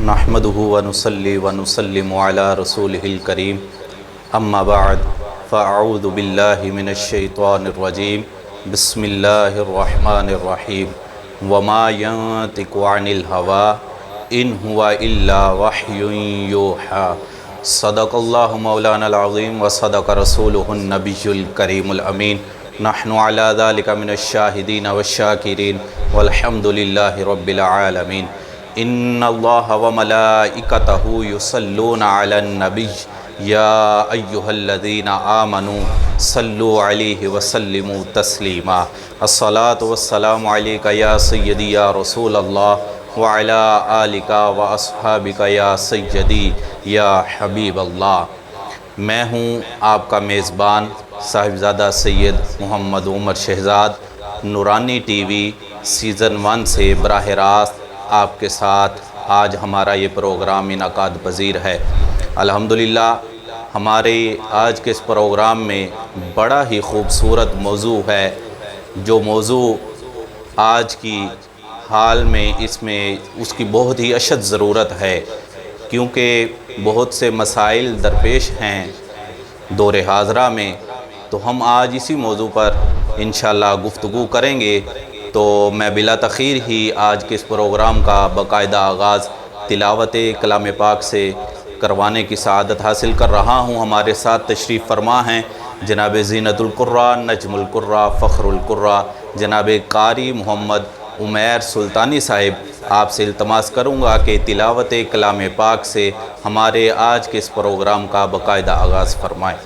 نحمده ونصلي ونسلم على رسوله الكريم اما بعد فاعوذ بالله من الشيطان الرجيم بسم الله الرحمن الرحيم وما ينطق عن الهوى ان هو الا وحي يوحى صدق الله مولانا العظيم وصدق رسوله النبي الكريم الامين نحن على ذلك من الشاهدين والشاكرين والحمد لله رب العالمين ان الله وملائكته يصلون على النبي یا ایہا الذین آمنوا صلوا علیہ وسلموا تسلیما الصلاة والسلام علیکہ یا سیدی یا رسول اللہ وعلی آلک واصحابک یا سیدی یا حبیب اللہ۔ میں ہوں آپ کا میزبان صاحبزادہ سید محمد عمر شہزاد، نورانی ٹی وی سیزن 1 سے براہ راست آپ کے ساتھ آج ہمارا یہ پروگرام انعقاد پذیر ہے۔ الحمدللہ ہمارے آج کے اس پروگرام میں بڑا ہی خوبصورت موضوع ہے، جو موضوع آج کی حال میں اس کی بہت ہی اشد ضرورت ہے، کیونکہ بہت سے مسائل درپیش ہیں دور حاضرہ میں، تو ہم آج اسی موضوع پر انشاءاللہ گفتگو کریں گے۔ تو میں بلا تاخیر ہی آج کے اس پروگرام کا باقاعدہ آغاز تلاوت کلام پاک سے کروانے کی سعادت حاصل کر رہا ہوں۔ ہمارے ساتھ تشریف فرما ہیں جناب زینت القراء، نجم القراء، فخر القراء جناب قاری محمد عمیر سلطانی صاحب۔ آپ سے التماس کروں گا کہ تلاوت کلام پاک سے ہمارے آج کے اس پروگرام کا باقاعدہ آغاز فرمائیں۔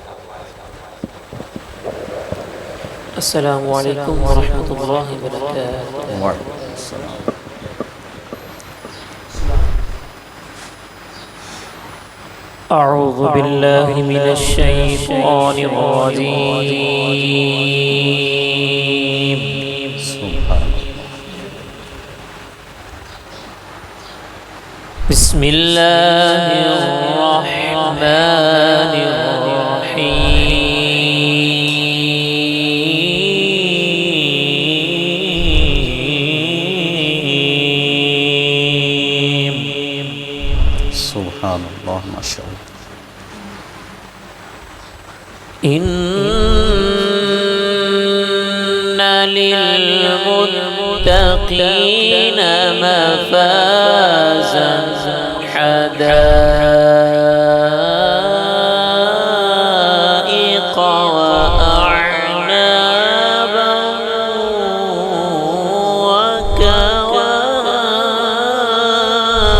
السلام علیکم ورحمۃ اللہ وبرکاتہ۔ وعلیکم السلام۔ اعوذ باللہ من الشیطان الرجیم، بسم اللہ الرحمن الرحیم۔ سبحان اللہ، ماشاء اللہ۔ ان للمتقین مفازا حدائق وأعنابا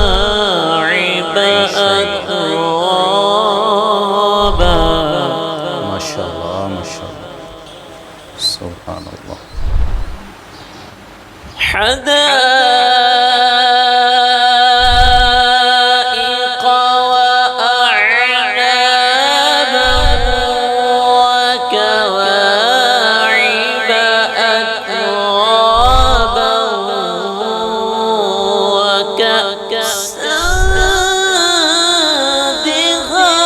وكواعب أترابا۔ ماشاء اللہ، ماشاء اللہ، سبحان اللہ۔ حدائق وأعنابا وكواعب أترابا وكأسا دهاقا۔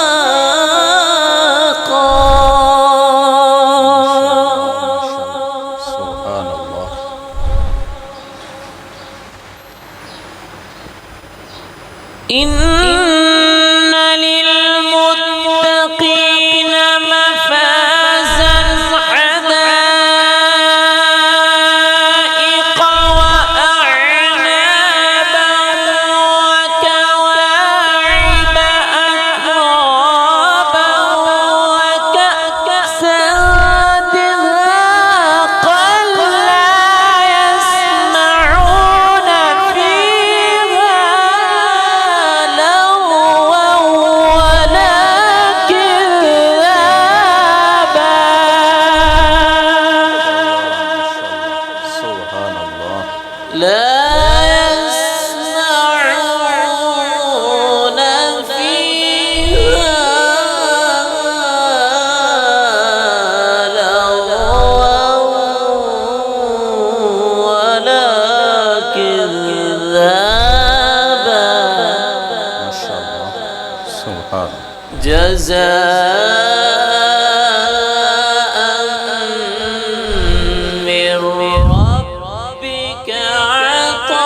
سبحان اللہ۔ ان للمتقین مفازا حدائق وأعنابا وكواعب أترابا وكأسا دهاقا لا يسمعون فيها سبحان اللہ۔ لا يسمعون فيها لغوا ولا كذابا۔ ماشاء اللہ، سبحان اللہ۔ جزاء من ربك عطاء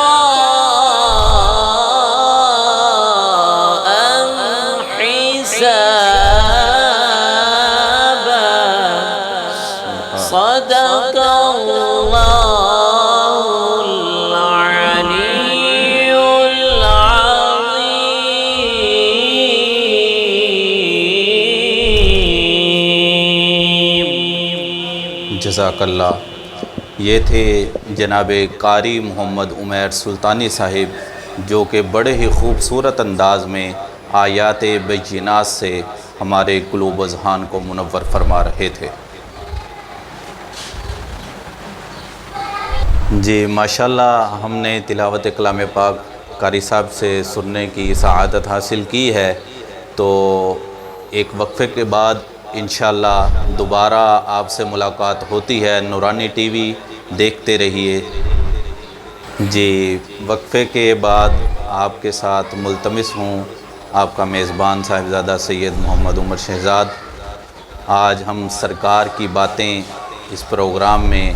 جزاک اللہ۔ یہ تھے جناب قاری محمد عمیر سلطانی صاحب، جو کہ بڑے ہی خوبصورت انداز میں آیات بینات سے ہمارے قلوب و اذہان کو منور فرما رہے تھے۔ جی ماشاءاللہ، ہم نے تلاوت کلام پاک قاری صاحب سے سننے کی سعادت حاصل کی ہے، تو ایک وقفے کے بعد انشاءاللہ دوبارہ آپ سے ملاقات ہوتی ہے۔ نورانی ٹی وی دیکھتے رہیے۔ جی وقفے کے بعد آپ کے ساتھ ملتمس ہوں، آپ کا میزبان صاحبزادہ سید محمد عمر شہزاد۔ آج ہم سرکار کی باتیں اس پروگرام میں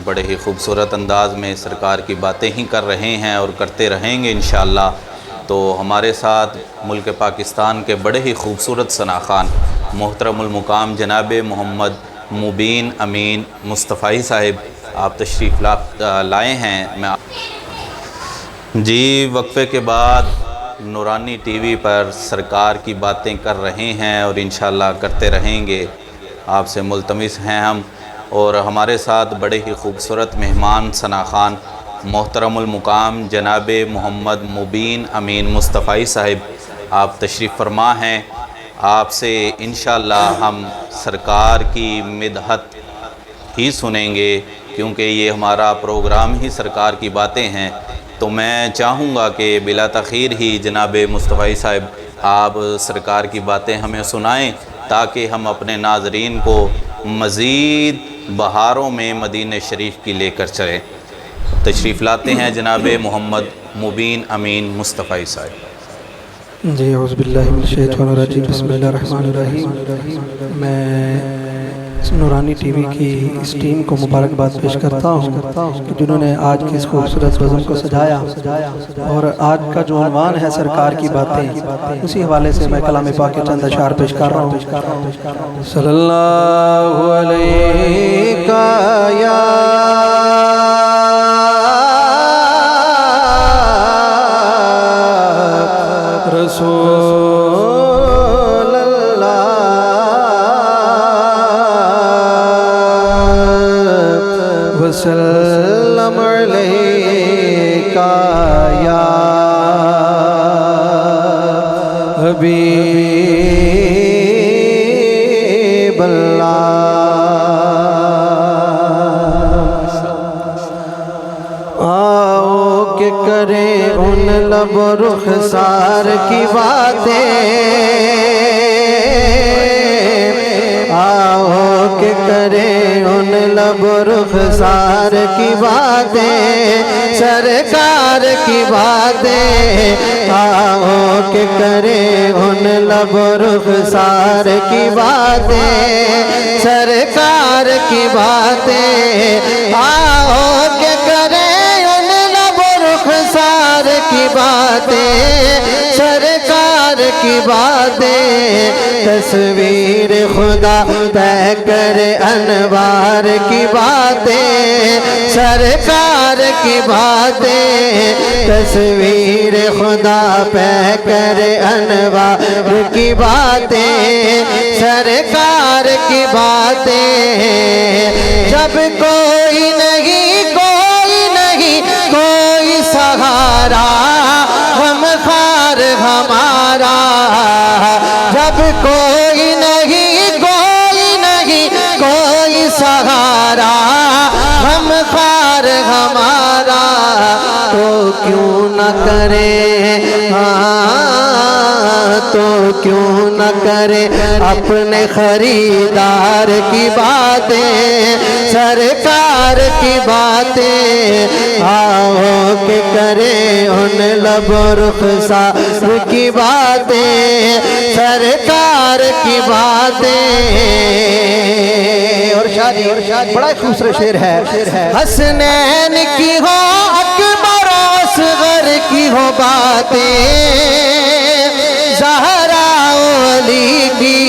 بڑے ہی خوبصورت انداز میں سرکار کی باتیں ہی کر رہے ہیں اور کرتے رہیں گے انشاءاللہ۔ تو ہمارے ساتھ ملک پاکستان کے بڑے ہی خوبصورت ثناخوان محترم المقام جناب محمد مبین امین مصطفی صاحب آپ تشریف لائے ہیں۔ جی وقفے کے بعد نورانی ٹی وی پر سرکار کی باتیں کر رہے ہیں اور انشاءاللہ کرتے رہیں گے، آپ سے ملتمس ہیں ہم۔ اور ہمارے ساتھ بڑے ہی خوبصورت مہمان ثناخوان محترم المقام جناب محمد مبین امین مصطفی صاحب آپ تشریف فرما ہیں۔ آپ سے انشاءاللہ ہم سرکار کی مدحت ہی سنیں گے، کیونکہ یہ ہمارا پروگرام ہی سرکار کی باتیں ہیں۔ تو میں چاہوں گا کہ بلا تاخیر ہی جناب مصطفی صاحب آپ سرکار کی باتیں ہمیں سنائیں، تاکہ ہم اپنے ناظرین کو مزید بہاروں میں مدینہ شریف کی لے کر چلیں۔ تشریف لاتے ہیں جناب محمد مبین امین مصطفی صاحب۔ جی اعوذ باللہ من الشیطان الرجیم، بسم اللہ الرحمن الرحیم۔ میں نورانی ٹی وی کی اس ٹیم کو مبارکباد پیش کرتا ہوں کہ جنہوں نے آج کی اس خوبصورت بزم کو سجایا، اور آج کا جو عنوان ہے سرکار کی باتیں، اسی حوالے سے میں کلام پاک کے چند اشعار پیش کر رہا ہوں۔ صلی اللہ علیہ یا رسول اللہ وسلم علیکہ یا حبیب اللہ۔ آؤ کہ کریں ان لب رخسار کی باتیں، آؤ کہ کریں ان لب رخسار کی باتیں، سرکار کی باتیں، آؤ کہ کریں ان لب رخسار کی باتیں، سرکار کی باتیں، آؤ کہ کریں ان لب رخسار کی باتیں، سرکار کی باتیں، تصویر خدا پہ کر انوار کی باتیں، سرکار کی باتیں، تصویر خدا پہ کر انوار کی باتیں، سرکار کی باتیں، جب کوئی نہیں کوئی سہارا ہم خار ہمارا، جب کوئی نہیں کوئی سہارا ہم خار ہمارا، تو کیوں نہ کرے تو کیوں نہ کرے اپنے خریدار کی باتیں، سرکار کی باتیں، آؤ کہ کریں ان لب رخسار کی باتیں، سرکار کی باتیں۔ اور شادی بڑا خوبصورت شعر ہے، حسنین کی ہو اکبر اصغر کی ہو باتیں، زہرا علی کی،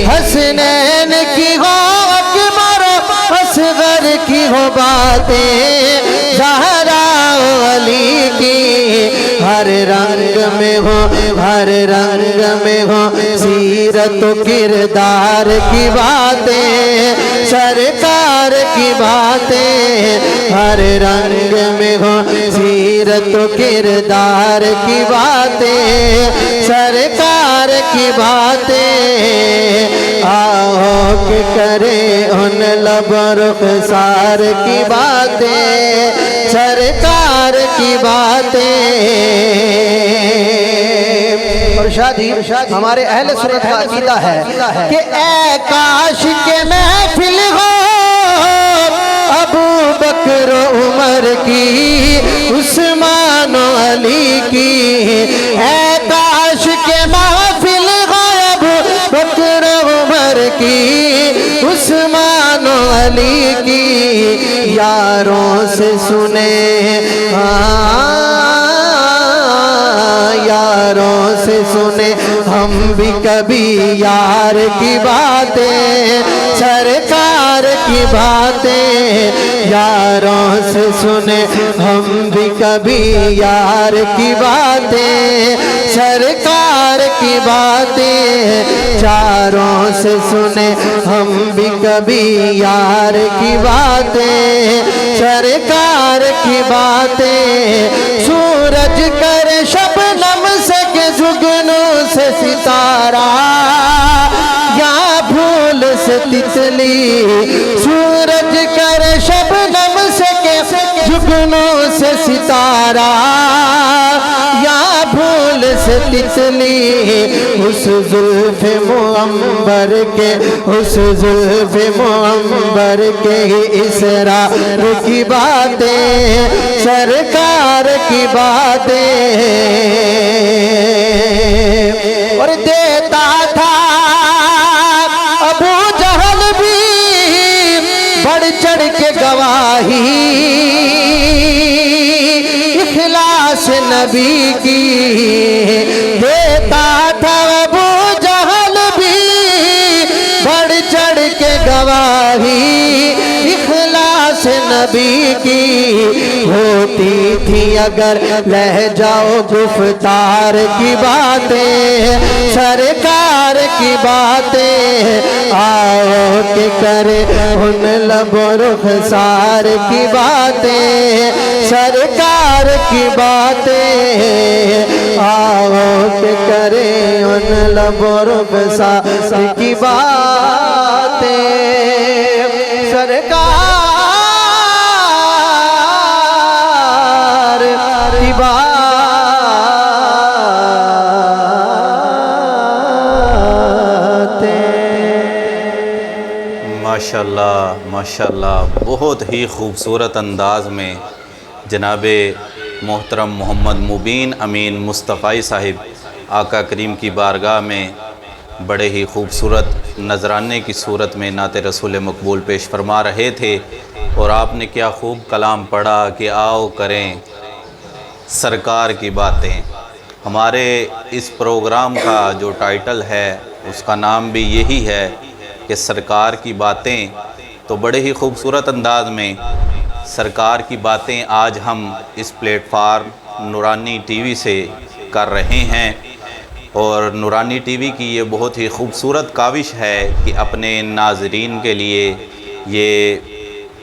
حسنین کی ہو اکبر اصغر کی ہو باتیں، زہرا علی کی، ہر رنگ میں ہو سیرت و کردار کی باتیں، سرکار کی باتیں ہر رنگ میں ہو سیرت و کردار کی باتیں سرکار کی باتیں آؤ کہ کرے ان لب رخسار کی باتیں سرکار کی باتیں اور شادی ہمارے اہل سنت کا عقیدہ ہے کہ اے کاش کے محفل ہو ابو بکر و عمر کی عثمان و علی کی اے کاش کے محفل ہو ابو بکر و عمر کی عثمان و علی کی یاروں سے سنے یاروں سے سنے ہم بھی کبھی یار کی باتیں سرکار کی باتیں یاروں سے سنے ہم بھی کبھی یار کی باتیں سرکار کی باتیں چاروں سے سنے ہم بھی کبھی یار کی باتیں سرکار کی باتیں سورج کرے شبنم سے کہ جگنوں سے ستارہ یا پھول سے تتلی سورج کرے شبنم سے کہ جگنوں سے ستارہ یا پھول سے تتلی اس زلف معنبر کے اس زلف معنبر کے ہی اسرار کی باتیں سرکار کی باتیں اور دیتا تھا ابو جہل بھی بڑھ چڑھ کے گواہی اخلاص نبی کی دیتا تھا ابو جہل بھی بڑھ چڑھ کے گواہی اخلاص نبی کی ہوتی تھی اگر لہجہ و گفتار کی باتیں سرکار کی باتیں آؤ کہ کرے ان لب و رخسار کی باتیں سرکار کی باتیں آؤ کہ کرے ان لب و رخسار کی باتیں سرکار کی باتیں ماشاءاللہ ماشاءاللہ بہت ہی خوبصورت انداز میں جناب محترم محمد مبین امین مصطفی صاحب آقا کریم کی بارگاہ میں بڑے ہی خوبصورت نذرانے کی صورت میں نعت رسول مقبول پیش فرما رہے تھے اور آپ نے کیا خوب کلام پڑھا کہ آؤ کریں سرکار کی باتیں. ہمارے اس پروگرام کا جو ٹائٹل ہے اس کا نام بھی یہی ہے کہ سرکار کی باتیں. تو بڑے ہی خوبصورت انداز میں سرکار کی باتیں آج ہم اس پلیٹ فارم نورانی ٹی وی سے کر رہے ہیں، اور نورانی ٹی وی کی یہ بہت ہی خوبصورت کاوش ہے کہ اپنے ناظرین کے لیے یہ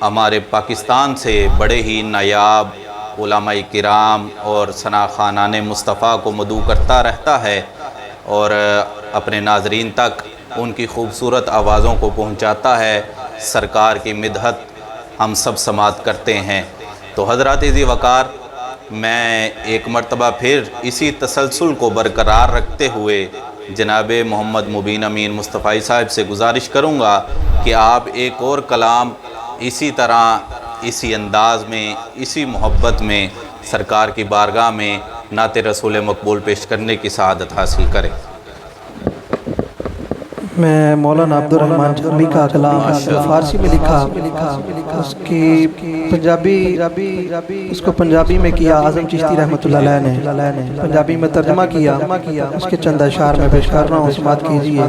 ہمارے پاکستان سے بڑے ہی نایاب علماء کرام اور ثنا خانان مصطفیٰ کو مدعو کرتا رہتا ہے اور اپنے ناظرین تک ان کی خوبصورت آوازوں کو پہنچاتا ہے. سرکار کی مدحت ہم سب سماعت کرتے ہیں. تو حضرات ذی وقار، میں ایک مرتبہ پھر اسی تسلسل کو برقرار رکھتے ہوئے جناب محمد مبین امین مصطفی صاحب سے گزارش کروں گا کہ آپ ایک اور کلام اسی طرح، اسی انداز میں، اسی محبت میں سرکار کی بارگاہ میں نعت رسول مقبول پیش کرنے کی سعادت حاصل کریں. میں مولانا عبدالرحمن جامی کا کلام فارسی میں لکھا، اس کی اس کو پنجابی میں کیا اعظم چشتی رحمۃ اللہ علیہ نے، پنجابی میں ترجمہ کیا، اس کے چند اشعار میں پیش کر رہا ہوں، سماعت کیجیے.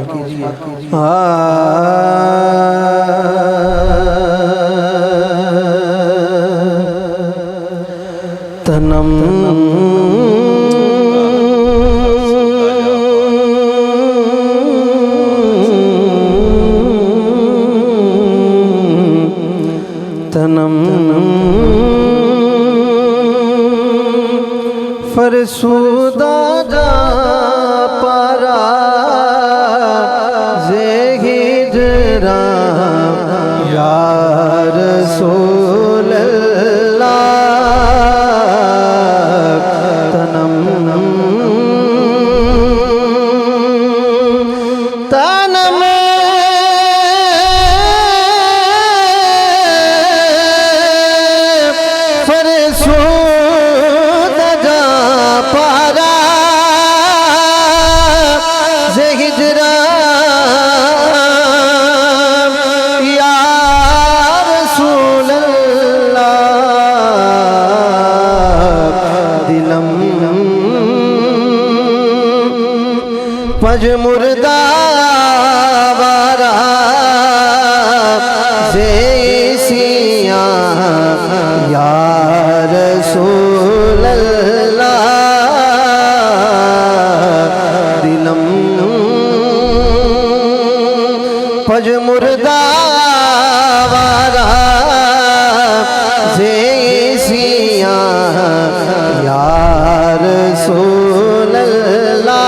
دا پارا یا رسول اللہ تنم تنم فرسود جا پارا زے ہجران پج مردہ وارا زیسیاں یا رسول اللہ دلم پج مردہ وارا زیسیاں یا رسول اللہ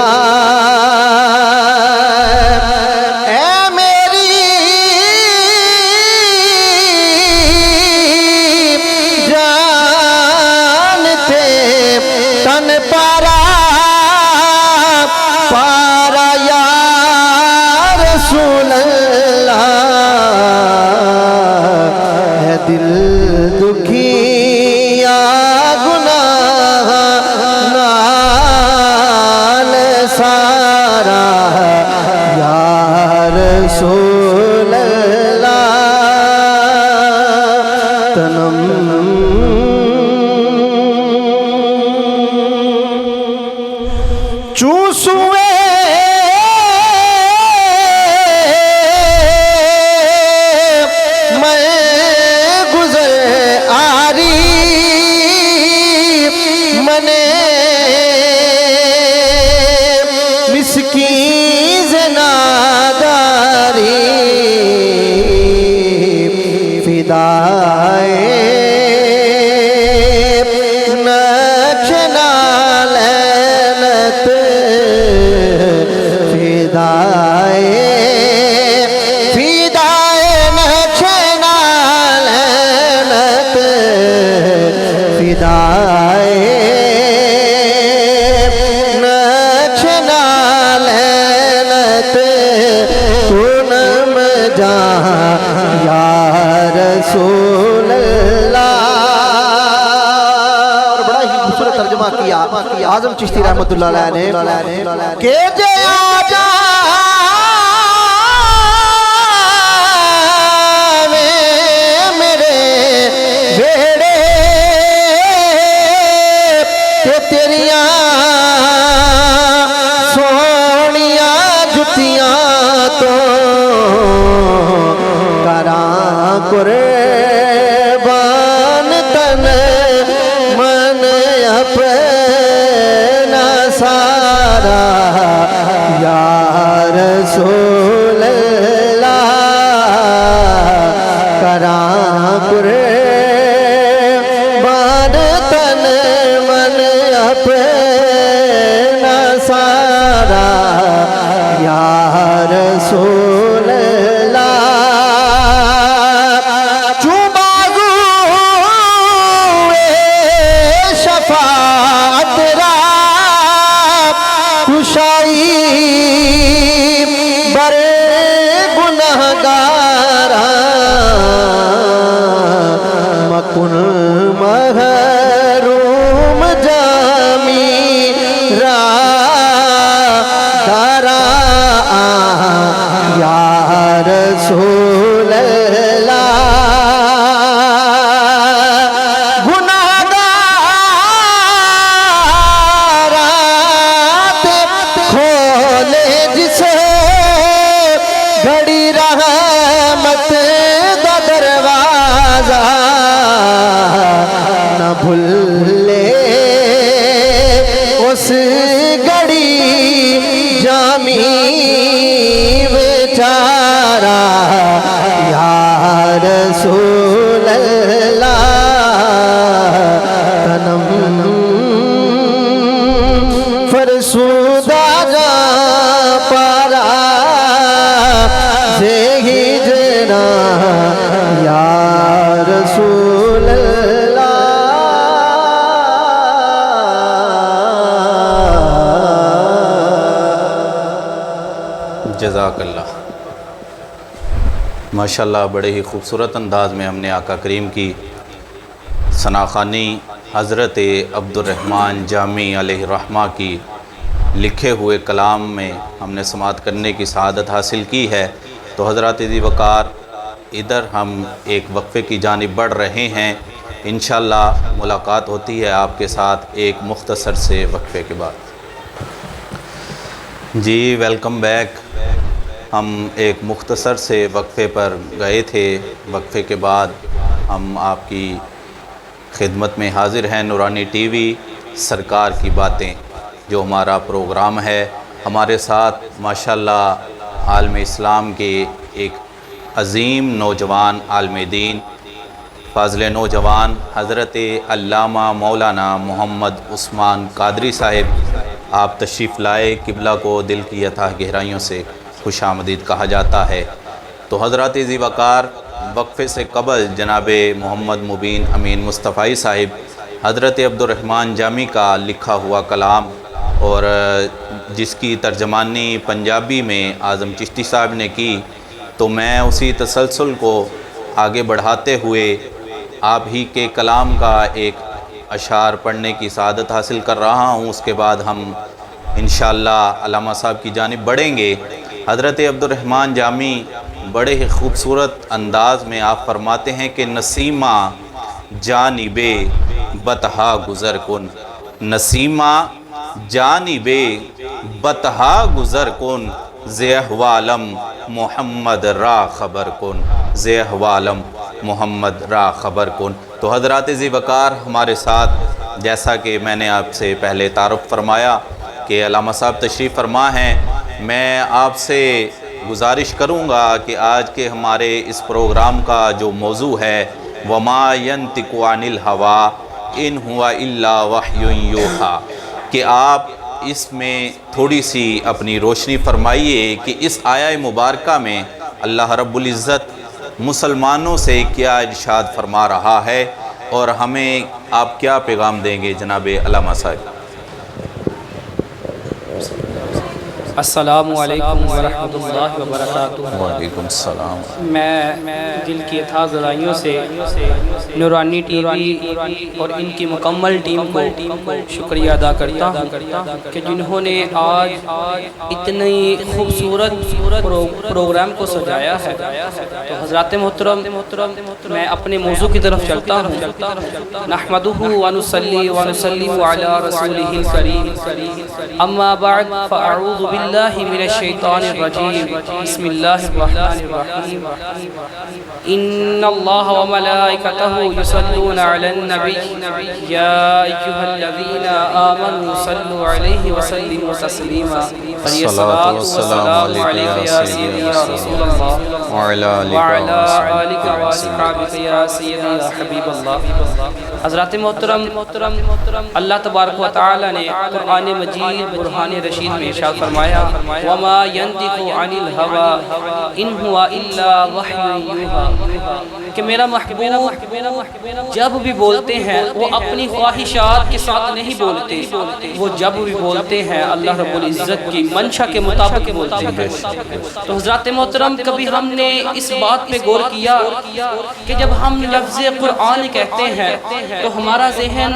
دل دکھیا گناہ نال سارا یا رسول اللہ تنم چوسوے مسکین زناداری فدائے نچنا لینت فدائے نچنا لینت فدائے یا رسول اللہ. اور بڑا ہی خوبصورت ترجمہ کیا اعظم چشتی رحمت اللہ علیہ نے کہ جے آجا میرے ویڑے کہ تیریاں سونیاں جتیاں تو قربان تن من اپنا سارا یا رسول اللہ کراں قربان تن من اپنا سارا یا رسول اللہ برے گنہگارا مکن محروم جامی را دارا یا رسول اللہ گھڑی رحمت دا دروازہ نہ بھولے اس گھڑی جامی بیچارہ یا رسول اللہ تنم جزاک اللہ۔ ماشاءاللہ بڑے ہی خوبصورت انداز میں ہم نے آقا کریم کی ثناخوانی حضرت عبد الرحمن جامی علیہ الرحمہ کی لکھے ہوئے کلام میں ہم نے سماعت کرنے کی سعادت حاصل کی ہے۔ تو حضرات ذی وقار ادھر ہم ایک وقفے کی جانب بڑھ رہے ہیں، انشاءاللہ ملاقات ہوتی ہے آپ کے ساتھ ایک مختصر سے وقفے کے بعد۔ جی ویلکم بیک۔ ہم ایک مختصر سے وقفے پر گئے تھے، وقفے کے بعد ہم آپ کی خدمت میں حاضر ہیں۔ نورانی ٹی وی سرکار کی باتیں جو ہمارا پروگرام ہے، ہمارے ساتھ ماشاءاللہ عالم اسلام کے ایک عظیم نوجوان عالم دین، فاضل نوجوان حضرت علامہ مولانا محمد عثمان قادری صاحب آپ تشریف لائے۔ قبلہ کو دل کی اتھاہ گہرائیوں سے خوش آمدید کہا جاتا ہے۔ تو حضرات ذی وقار وقفے سے قبل جناب محمد مبین امین مصطفی صاحب حضرت عبد الرحمن جامی کا لکھا ہوا کلام اور جس کی ترجمانی پنجابی میں اعظم چشتی صاحب نے کی، تو میں اسی تسلسل کو آگے بڑھاتے ہوئے آپ ہی کے کلام کا ایک اشعار پڑھنے کی سعادت حاصل کر رہا ہوں۔ اس کے بعد ہم انشاءاللہ علامہ صاحب کی جانب بڑھیں گے۔ حضرت عبد الرحمن جامی بڑے ہی خوبصورت انداز میں آپ فرماتے ہیں کہ نسیمہ جانب بطحا گزر کن، نسیمہ جانب بطحا گزر کن، زی احوالم محمد را خبر کن، زی احوالم محمد را خبر کن۔ تو حضرات ذی وقار ہمارے ساتھ جیسا کہ میں نے آپ سے پہلے تعارف فرمایا کہ علامہ صاحب تشریف فرما ہیں، میں آپ سے گزارش کروں گا کہ آج کے ہمارے اس پروگرام کا جو موضوع ہے وما ینطق عن الہوی ان ہوا الا وحی یوحی، کہ آپ اس میں تھوڑی سی اپنی روشنی فرمائیے کہ اس آیہ مبارکہ میں اللہ رب العزت مسلمانوں سے کیا ارشاد فرما رہا ہے اور ہمیں آپ کیا پیغام دیں گے جناب علامہ صاحب؟ السلام علیکم ورحمۃ اللہ وبرکاتہ۔ وعلیکم السلام۔ میں دل کی اتھاہ گہرائیوں سے نورانی ٹی وی اور ان کی مکمل ٹیم کو شکریہ ادا کرتا ہوں کہ جنہوں نے آج اتنی خوبصورت پروگرام کو سجایا ہے۔ تو حضرات محترم، میں اپنے موضوع کی طرف چلتا ہوں۔ نحمدہ ونصلی ونسلم علی رسولہ الکریم، اما بعد فاعوذ باللہ من الشیطان الرجیم، بسم اللہ الرحمن الرحیم۔ ان اللہ وملائکتہ یصلون علی النبی یا ایھا الذین آمنوا صلوا علیہ وسلموا تسلیما۔ الصلاۃ والسلام علیک یا سیدی یا رسول اللہ وعلی آلک واصحابک یا سیدی یا حبیب اللہ۔ حضرات محترم، اللہ تبارک و تعالی نے قرآن مجید برہان رشید میں ارشاد فرمایا وما ينطق عن الهوى ان هو الا وحی یوحی، کہ میرا محبوب جب بھی بولتے ہیں وہ اپنی خواہشات کے ساتھ نہیں بولتے، وہ جب بھی بولتے ہیں اللہ رب العزت کی منشا کے مطابق بولتے ہیں۔ تو حضرات محترم، کبھی ہم نے اس بات پہ غور کیا کہ جب ہم لفظ قرآن کہتے ہیں تو ہمارا ذہن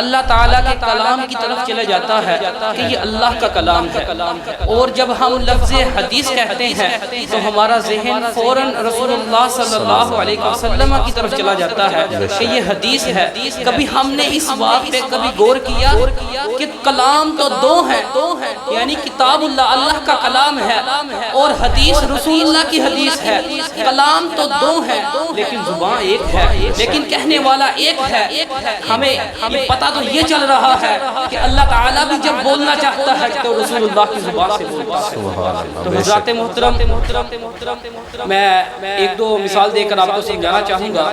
اللہ تعالیٰ کے کلام کی طرف چلا جاتا ہے کہ یہ اللہ کا کلام ہے، اور جب ہم لفظ حدیث کہتے ہیں تو ہمارا ذہن فوراً رسول اللہ صلی اللہ علیہ وسلم کی طرف چلا جاتا ہے کہ یہ حدیث ہے۔ کبھی ہم نے اس بات پہ کبھی غور کیا کہ کلام تو دو ہیں، یعنی کتاب اللہ کا کلام ہے اور حدیث رسول اللہ کی حدیث ہے۔ کلام تو دو ہیں لیکن زبان ایک ہے، لیکن کہنے والا ایک ہے۔ ہمیں یہ پتہ تو یہ چل رہا ہے کہ اللہ تعالیٰ بھی جب بولنا چاہتا ہے تو رسول اللہ کی زبان سے بولتا ہے۔ تو حضرات محترم، میں ایک دو مثال دے کر آپ کو سمجھانا چاہوں گا۔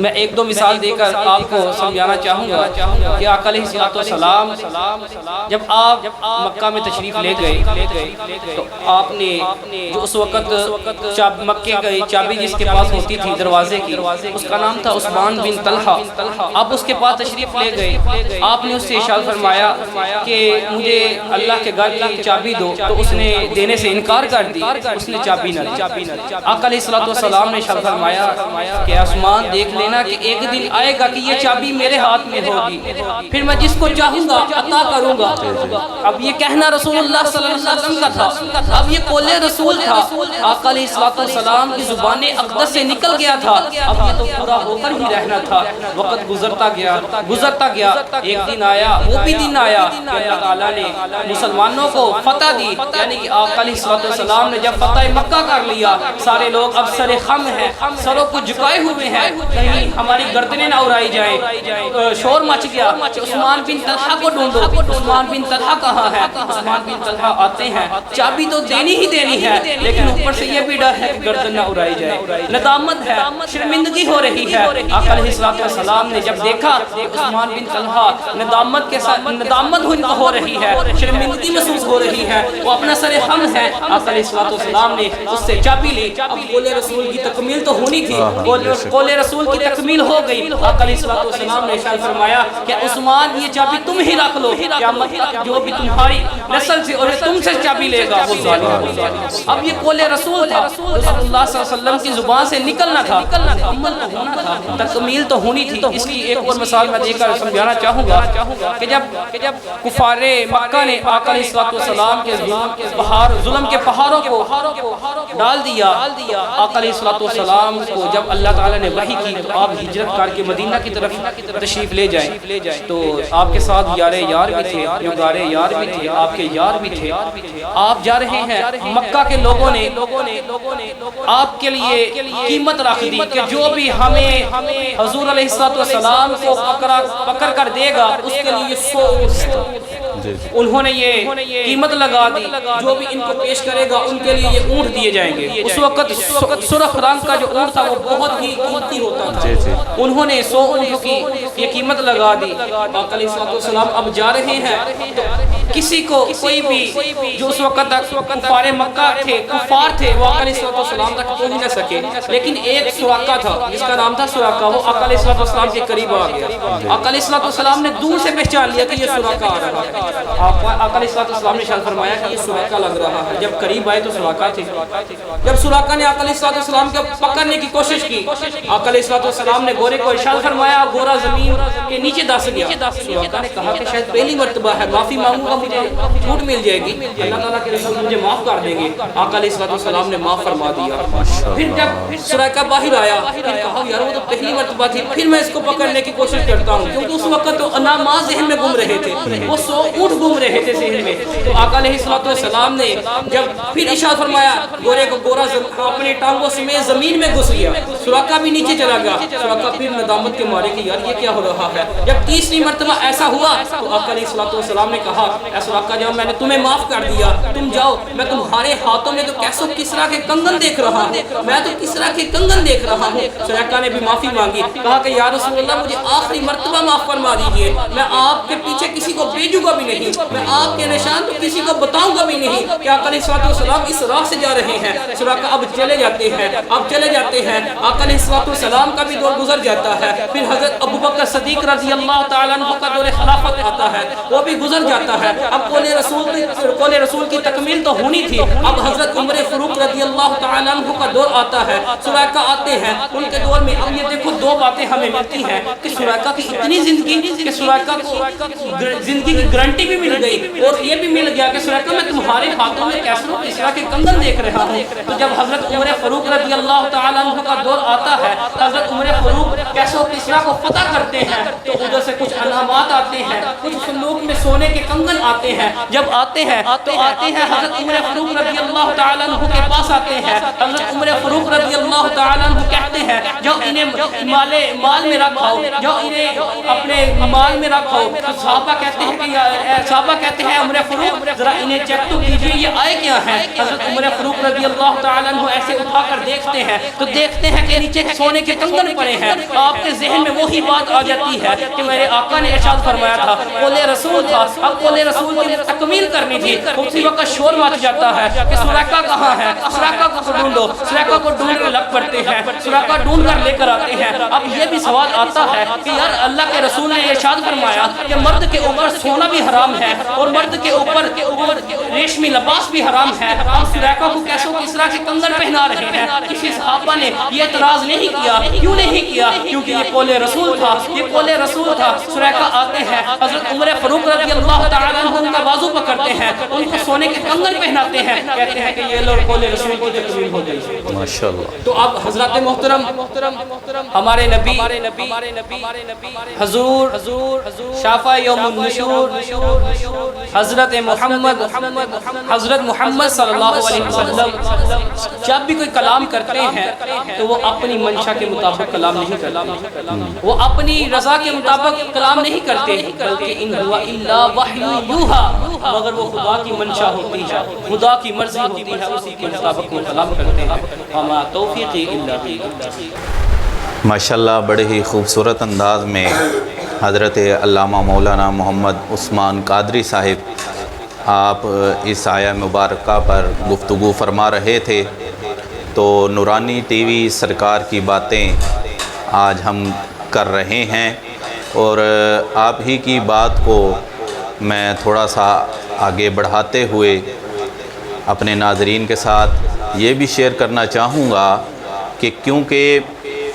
میں ایک دو مثال دے کر آپ کو سمجھانا چاہوں گا کہ آقا علیہ الصلوۃ والسلام جب آپ مکہ میں تشریف لے گئے تو آپ نے جو اس وقت مکے کی چابی جس کے پاس ہوتی تھی دروازے کی، اس کا نام تھا عثمان بن طلحہ، آپ اس کے پاس تشریف لے گئے، آپ نے اس سے ارشاد فرمایا کہ مجھے اللہ کے گھر کی چابی دو، تو اس نے دینے سے انکار کر دی، اس نے چابی نہ دی۔ آقا علیہ الصلوۃ والسلام نے ارشاد فرمایا کہ عثمان دیکھ لینا کہ ایک دن آئے گا کہ یہ چابی میرے ہاتھ میں ہوگی، پھر میں جس کو چاہوں گا عطا کروں گا۔ اب یہ کہنا رسول اللہ صلی اللہ علیہ وسلم کا تھا، اب یہ قول رسول تھا، آقا علیہ الصلوۃ والسلام کی زبان اقدس سے نکل گیا تھا، اب یہ تو پورا ہو کر ہی رہنا تھا۔ وقت گزرتا گیا، ایک دن آیا، وہ بھی دن آیا کہ اللہ تعالیٰ نے مسلمانوں کو فتح دی، یعنی کہ آقا علیہ الصلوۃ والسلام نے جب فتح مکہ کر لیا، سارے لوگ اب سر خم ہیں، سروں کو جھکائے ہوئے ہیں، کہیں ہماری گردنیں نہ اڑائی جائیں۔ شور مچ گیا، عثمان بن طلحہ کو ڈھونڈو، عثمان بن طلحہ کہاں ہے؟ عثمان بن طلحہ آتے ہیں، چابی تو دینی ہی دینی ہے، لیکن اوپر سے یہ بھی ڈر ہے کہ گردن نہ اڑائی جائے، ندامت ہے، شرمندگی ہو رہی ہے۔ آقا علیہ الصلوۃ والسلام نے جب دیکھا کہ عثمان بن طلحہ ندامت کے ساتھ ندامت ہو رہی ہے، شرمندگی محسوس ہو رہی ہے، وہ اپنا سر خم ہے، آقا علیہ الصلوۃ والسلام نے اس سے چابی لی۔ اب قول رسول کی تکمیل تو ہونی تھی، قول رسول کی تکمیل ہو گئی۔ آقا علیہ الصلوۃ والسلام نے ارشاد فرمایا کہ عثمان یہ چابی تم ہی رکھ لو، قیامت تک جو بھی تمہاری نسل سے اور تم سے چابی لے گا وہ ظالم ہوگا۔ اب یہ قول رسول تھا، رسول اللہ صلی اللہ علیہ وسلم کی زبان سے نکلنا تھا، عمل تو ہونا تھا، تکمیل تو ہونی تھی۔ اس کی ایک اور مثال میں دے کر سمجھانا چاہوں گا کہ جب کفار مکہ نے آقا علیہ الصلوۃ والسلام کے ظلم کے پہاڑوں کو ڈال دیا، آقا علیہ الصلوۃ والسلام کو جب اللہ تعالیٰ نے وحی کی تو آپ ہجرت کر کے مدینہ کی طرف تشریف لے جائیں، تو آپ کے ساتھ یار بھی تھے، یار بھی تھے، آپ کے یار بھی تھے۔ آپ جا رہے ہیں، مکہ کے لوگوں نے آپ کے لیے قیمت رکھ دی کہ جو بھی ہمیں حضور علیہ الصلوۃ والسلام کو پکڑ کر دے گا اس کے لیے 100 انہوں نے یہ قیمت لگا دی، جو بھی ان کو پیش کرے گا ان کے لیے یہ اونٹ دیے جائیں گے۔ اس وقت سرخ رنگ کا جو اونٹ تھا وہ بہت ہی قیمتی ہوتا تھا، انہوں نے 100 اونٹوں کی یہ قیمت لگا دی۔ آقا علیہ الصلوۃ والسلام اب جا رہے ہیں، کسی کو کوئی بھی جو اس وقت تک کفار مکہ تھے، کفار تھے، وہ آقا علیہ الصلوۃ والسلام تک پہنچ نہ سکے، لیکن ایک سراقہ تھا جس کا نام تھا سراقہ، وہ آقا علیہ الصلوۃ والسلام کے قریب آ گیا۔ آقا علیہ الصلوۃ والسلام نے دور سے پہچان لیا کہ یہ سراقہ آ رہا ہے۔ آقا علیہ الصلوۃ والسلام نے ارشاد فرمایا کہ یہ سراقہ لگ رہا ہے۔ جب قریب آئے تو سراقہ تھے، جب سراقہ نے آقا علیہ الصلوۃ والسلام کو پکڑنے کی کوشش کی، آقا علیہ الصلوۃ والسلام نے گورے کو ارشاد فرمایا، گورا زمین کے نیچے دس گیا۔ سراقہ نے کہا کہ شاید پہلی مرتبہ ہے، معافی مانگوں گا مجھے چھوٹ مل جائے گی، اللہ تعالیٰ کے رسول مجھے معاف کر دیں گے۔ آقا علیہ الصلوۃ والسلام نے معاف فرما دیا۔ پھر جب سراقہ باہر آیا، پھر کہا یار وہ تو پہلی مرتبہ تھی، پھر میں اس کو پکڑنے کی کوشش کرتا ہوں، کیونکہ اس وقت تو اناما ذہن میں گم رہے تھے، وہ 100 اونٹ گم رہے تھے ذہن میں۔ تو آقا علیہ الصلوۃ والسلام نے جب پھر ارشاد فرمایا، گورے کو گورا اپنے ٹانگوں سمیت زمین میں گھس گیا، سراقہ بھی نیچے چلا گیا۔ سراقہ پھر ندامت کے مارے کہ یار یہ کیا ہو رہا ہے۔ جب تیسری مرتبہ ایسا ہوا تو آقا علیہ الصلوۃ والسلام نے کہا، اے سراقہ جب میں نے تمہیں معاف کر دیا، تم جاؤ، میں تمہارے ہاتھوں میں تو کیسو کسرا کے کنگن دیکھ رہا ہوں، میں تو کسرا کے کنگن دیکھ رہا ہوں۔ سراقہ نے بھی معافی مانگی، کہا کہ یا رسول اللہ مجھے آخری مرتبہ معاف فرما دیجئے، میں آپ کے پیچھے کسی کو بھیجوں گا بھی نہیں، میں آپ کے نشان تو کسی کو بتاؤں گا بھی نہیں کہ آقا علیہ الصلوۃ والسلام اس راہ سے جا رہے ہیں۔ سراقہ اب چلے جاتے ہیں، آقا علیہ الصلوۃ والسلام کا بھی دور گزر جاتا ہے، پھر حضرت ابوبکر صدیق رضی اللہ تعالیٰ عنہ کا دور خلافت آتا ہے، وہ بھی گزر جاتا ہے۔ اب قول رسول کی تکمیل تو ہونی تھی، اب حضرت عمر فاروق رضی اللہ تعالیٰ عنہ کا دور آتا ہے۔ سراقہ آتے ہیں، ان کے دور میں اب یہ دیکھو دو باتیں ہمیں ملتی ہیں کہ سراقہ کی اتنی زندگی کہ سراقہ کو زندگی کی گارنٹی بھی مل گئی، اور یہ بھی مل گیا کہ سراقہ میں تمہارے ہاتھوں میں کیسروں کسرا کے کنگن دیکھ رہا ہوں۔ تو جب حضرت عمر فاروق رضی اللہ تعالیٰ عنہ کا دور آتا ہے، حضرت عمر فاروق کیسروں کسرا کو فتح کرتے ہیں، تو ادھر سے کچھ علامات آتے ہیں، کچھ صندوق میں سونے کے کنگن آتے ہیں۔ جب آتے ہیں تو آتے ہیں حضرت عمر فاروق رضی اللہ تعالیٰ عنہ کے پاس آتے ہیں۔ حضرت عمر فاروق رضی اللہ تعالیٰ عنہ کہتے ہیں جو انہیں مال میں رکھاؤ، جو انہیں اپنے مال میں رکھاؤ۔ تو صحابہ کہتے ہیں عمر فاروق ذرا انہیں چیک تو کیجئے یہ آئے کیا ہیں۔ حضرت عمر فاروق رضی اللہ تعالیٰ عنہ ایسے اٹھا کر دیکھتے ہیں تو دیکھتے ہیں کہ نیچے سونے کے کنگن پڑے ہیں آپ کے ذہن میں وہی بات آ جاتی ہے کہ میرے آقا نے ارشاد فرمایا تھا قول رسول تھا، اب قول رسول کی تکمیل کرنی تھی، اسی وقت شور مچ جاتا ہے کہ سراقہ کہاں ہے، سراقہ کو ڈھونڈو، سراقہ کو ڈھونڈنے لگ پڑتے ہیں، سراقہ ڈھونڈ کر لے کر آتے ہیں۔ اب یہ بھی سوال آتا ہے کہ یار اللہ کے رسول نے ارشاد فرمایا کہ مرد کے اوپر سونا بھی حرام ہے اور مرد کے اوپر ریشمی لباس بھی حرام ہے، ہم سراقہ کو کیسے کس طرح کے کنگن پہنا رہے ہیں؟ کسی صحابہ نے یہ اعتراض نہیں کیا، کیوں نہیں کیا؟ کیونکہ یہ قول رسول تھا، یہ قول رسول تھا۔ سراقہ آتے ہیں، حضرت عمر فاروق رضی اللہ تعالیٰ عنہ ان کا بازو پکڑتے ہیں، ان کو سونے کے کنگن پہناتے ہیں، کہتے ہیں کہ یہ لوگ قول رسول کی تکمیل ہو گئی۔ ماشاءاللہ۔ تو اب حضرات محترم ہمارے نبی حضور شافع یوم النشور حضرت محمد صلی اللہ علیہ وسلم جب بھی کوئی کلام کرتے ہیں تو وہ اپنی منشا کے مطابق کلام نہیں کرتے، وہ اپنی رضا کے مطابق کلام نہیں کرتے، بلکہ ان ہوا الا وحی یوحا، مگر وہ خدا کی منشا ہوتی ہے، خدا کی مرضی ہوتی ہے، اسی کے مطابق وہ کلام کرتے ہیں۔ وما توفیقی الا باللہ۔ ماشاءاللہ بڑے ہی خوبصورت انداز میں حضرت علامہ مولانا محمد عثمان قادری صاحب آپ اس آیہ مبارکہ پر گفتگو فرما رہے تھے۔ تو نورانی ٹی وی سرکار کی باتیں آج ہم کر رہے ہیں، اور آپ ہی کی بات کو میں تھوڑا سا آگے بڑھاتے ہوئے اپنے ناظرین کے ساتھ یہ بھی شیئر کرنا چاہوں گا کہ کیونکہ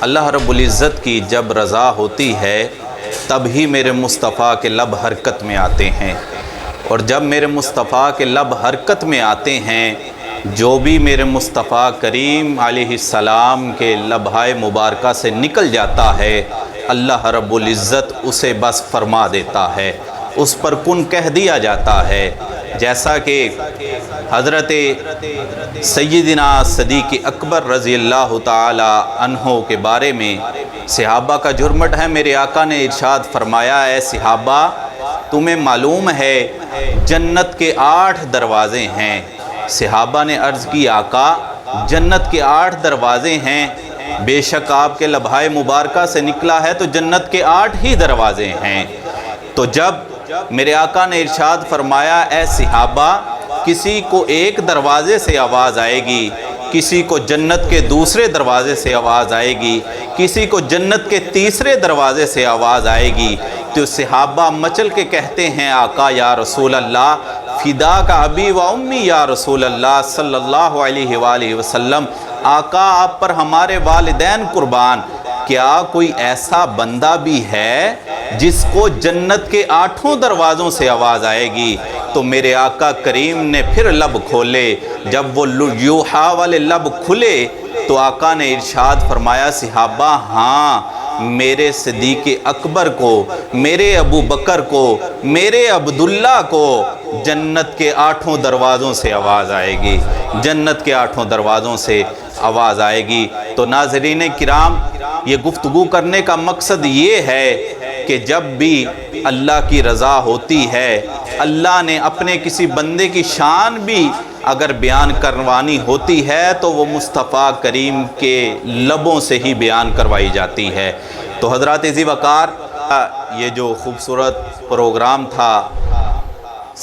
اللہ رب العزت کی جب رضا ہوتی ہے تب ہی میرے مصطفیٰ کے لب حرکت میں آتے ہیں، اور جب میرے مصطفیٰ کے لب حرکت میں آتے ہیں، جو بھی میرے مصطفیٰ کریم علیہ السلام کے لبہائے مبارکہ سے نکل جاتا ہے، اللہ رب العزت اسے بس فرما دیتا ہے، اس پر کن کہہ دیا جاتا ہے۔ جیسا کہ حضرت سیدنا صدیق اکبر رضی اللہ تعالی عنہ کے بارے میں صحابہ کا جرمٹ ہے، میرے آقا نے ارشاد فرمایا اے صحابہ تمہیں معلوم ہے جنت کے 8 دروازے ہیں۔ صحابہ نے عرض کی آقا جنت کے 8 دروازے ہیں، بے شک آپ کے لبہائے مبارکہ سے نکلا ہے تو جنت کے 8 ہی دروازے ہیں۔ تو جب میرے آقا نے ارشاد فرمایا اے صحابہ کسی کو ایک دروازے سے آواز آئے گی، کسی کو جنت کے دوسرے دروازے سے آواز آئے گی، کسی کو جنت کے تیسرے دروازے سے آواز آئے گی، تو صحابہ مچل کے کہتے ہیں آقا یا رسول اللہ فدا کا ابی و امی یا رسول اللہ صلی اللہ علیہ وآلہ وسلم، آقا آپ پر ہمارے والدین قربان، کیا کوئی ایسا بندہ بھی ہے جس کو جنت کے 8 دروازوں سے آواز آئے گی؟ تو میرے آقا کریم نے پھر لب کھولے، جب وہ یوحا والے لب کھلے تو آقا نے ارشاد فرمایا صحابہ ہاں میرے صدیق اکبر کو، میرے ابو بکر کو، میرے عبداللہ کو جنت کے 8 دروازوں سے آواز آئے گی، جنت کے 8 دروازوں سے آواز آئے گی۔ تو ناظرین کرام یہ گفتگو کرنے کا مقصد یہ ہے کہ جب بھی اللہ کی رضا ہوتی ہے، اللہ نے اپنے کسی بندے کی شان بھی اگر بیان کروانی ہوتی ہے تو وہ مصطفیٰ کریم کے لبوں سے ہی بیان کروائی جاتی ہے۔ تو حضرات عزیز وقار یہ جو خوبصورت پروگرام تھا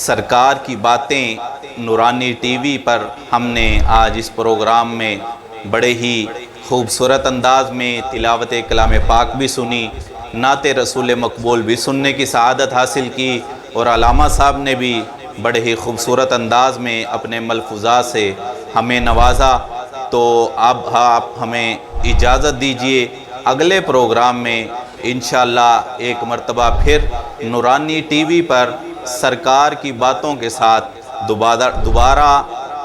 سرکار کی باتیں نورانی ٹی وی پر، ہم نے آج اس پروگرام میں بڑے ہی خوبصورت انداز میں تلاوت کلام پاک بھی سنی، نعت رسول مقبول بھی سننے کی سعادت حاصل کی، اور علامہ صاحب نے بھی بڑے ہی خوبصورت انداز میں اپنے ملفوظات سے ہمیں نوازا۔ تو اب آپ ہمیں اجازت دیجئے، اگلے پروگرام میں انشاءاللہ ایک مرتبہ پھر نورانی ٹی وی پر سرکار کی باتوں کے ساتھ دوبارہ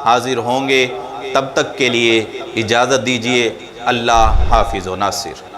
حاضر ہوں گے۔ تب تک کے لیے اجازت دیجئے، اللہ حافظ و ناصر۔